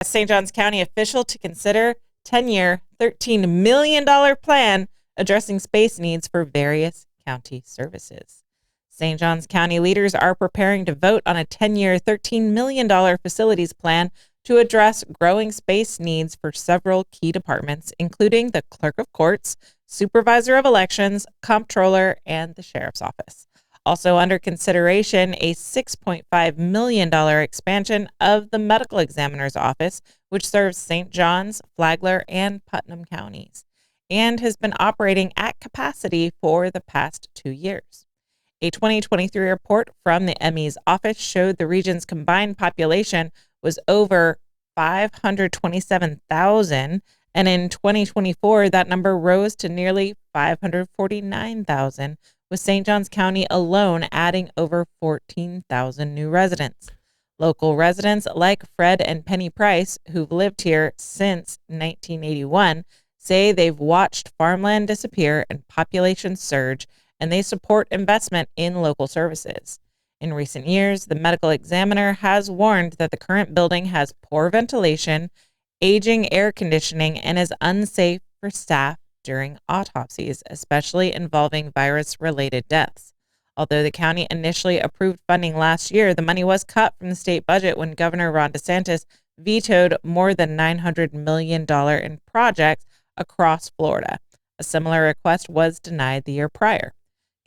A St. Johns County official to consider 10-year, $13 million plan addressing space needs for various county services. St. Johns County leaders are preparing to vote on a 10-year, $13 million facilities plan to address growing space needs for several key departments, including the Clerk of Courts, Supervisor of Elections, Comptroller, and the Sheriff's Office. Also under consideration, a $6.5 million expansion of the Medical Examiner's Office, which serves St. Johns, Flagler, and Putnam counties, and has been operating at capacity for the past 2 years. A 2023 report from the ME's office showed the region's combined population was over 527,000, and in 2024, that number rose to nearly 549,000, with St. Johns County alone adding over 14,000 new residents. Local residents like Fred and Penny Price, who've lived here since 1981, say they've watched farmland disappear and population surge, and they support investment in local services. In recent years, the medical examiner has warned that the current building has poor ventilation, aging air conditioning, and is unsafe for staff during autopsies, especially involving virus-related deaths. Although the county initially approved funding last year, the money was cut from the state budget when Governor Ron DeSantis vetoed more than $900 million in projects across Florida. A similar request was denied the year prior.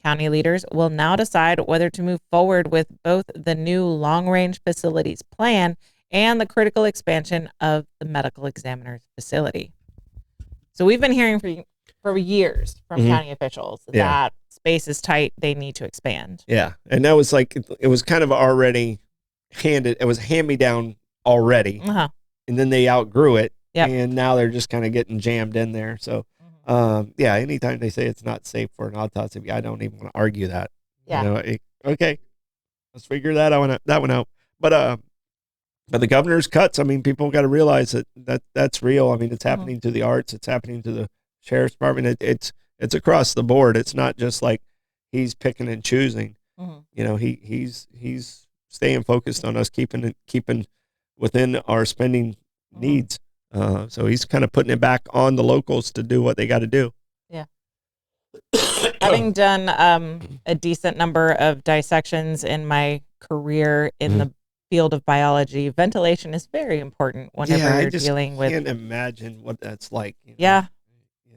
County leaders will now decide whether to move forward with both the new long-range facilities plan and the critical expansion of the medical examiner's facility. So we've been hearing for years from county officials that space is tight, they need to expand. Yeah, and that was like, it was kind of already handed, it was hand-me-down already, and then they outgrew it, and now they're just kind of getting jammed in there. So, yeah, anytime they say it's not safe for an autopsy, I don't even want to argue that. Yeah. You know, okay, let's figure that one out. But the governor's cuts, I mean, people got to realize that's real. I mean, it's happening to the arts. It's happening to the sheriff's department. It's across the board. It's not just like he's picking and choosing. You know, he's staying focused on us keeping within our spending needs. So he's kind of putting it back on the locals to do what they got to do. Yeah. Having done a decent number of dissections in my career in the field of biology, ventilation is very important whenever you're dealing with. I can't imagine what that's like. You know? Yeah.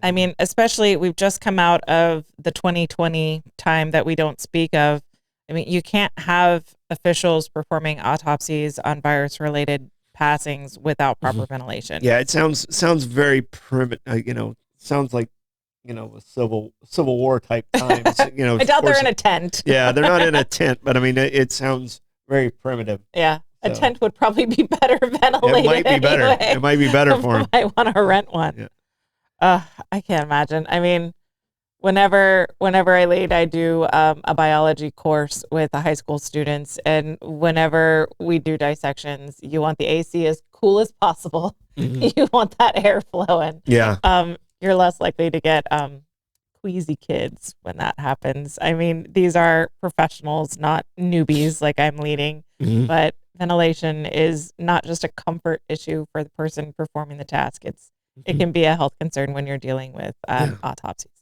I mean, especially we've just come out of the 2020 time that we don't speak of. I mean, you can't have officials performing autopsies on virus-related passings without proper ventilation. Yeah, it sounds very primitive. You know, sounds like, you know, a civil war type times. You know, I doubt they're in a tent. Yeah, they're not in a tent, but I mean, it sounds very primitive. Yeah, a tent would probably be better ventilated. It might be better. Anyway. It might be better for them. I want to rent one. Yeah. I can't imagine. I mean, whenever I do a biology course with the high school students, and whenever we do dissections, you want the AC as cool as possible. You want that air flowing. Yeah. You're less likely to get queasy kids when that happens. I mean, these are professionals, not newbies like I'm leading, but ventilation is not just a comfort issue for the person performing the task. It can be a health concern when you're dealing with autopsies.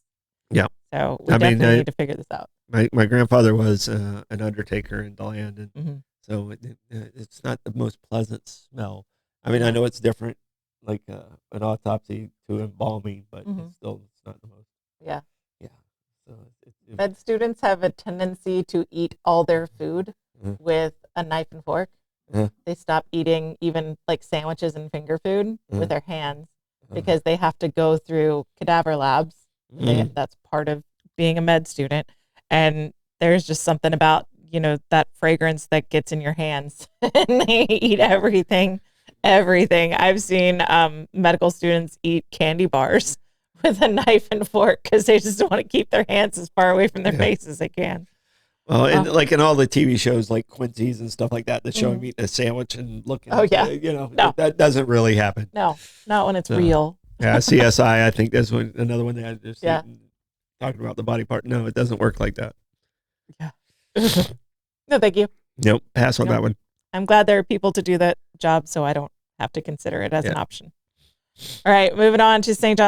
Yeah. So we definitely need to figure this out. My grandfather was an undertaker in DeLand, and so it's not the most pleasant smell. I mean, I know it's different, like an autopsy to embalming, but it's not the most. Yeah. Yeah. So med students have a tendency to eat all their food with a knife and fork. They stop eating even like sandwiches and finger food with their hands because they have to go through cadaver labs. That's part of being a med student. And there's just something about, you know, that fragrance that gets in your hands and they eat everything. I've seen medical students eat candy bars with a knife and fork because they just want to keep their hands as far away from their face as they can. Well, and like in all the TV shows like Quincy's and stuff like that show him eating a sandwich and looking, you know, that doesn't really happen. No, not when it's real. Yeah, CSI, I think that's another one that I just talking about the body part. No, it doesn't work like that. Yeah. No, thank you. Nope, pass on that one. I'm glad there are people to do that job so I don't have to consider it as an Yeah. option. All right, moving on to St. John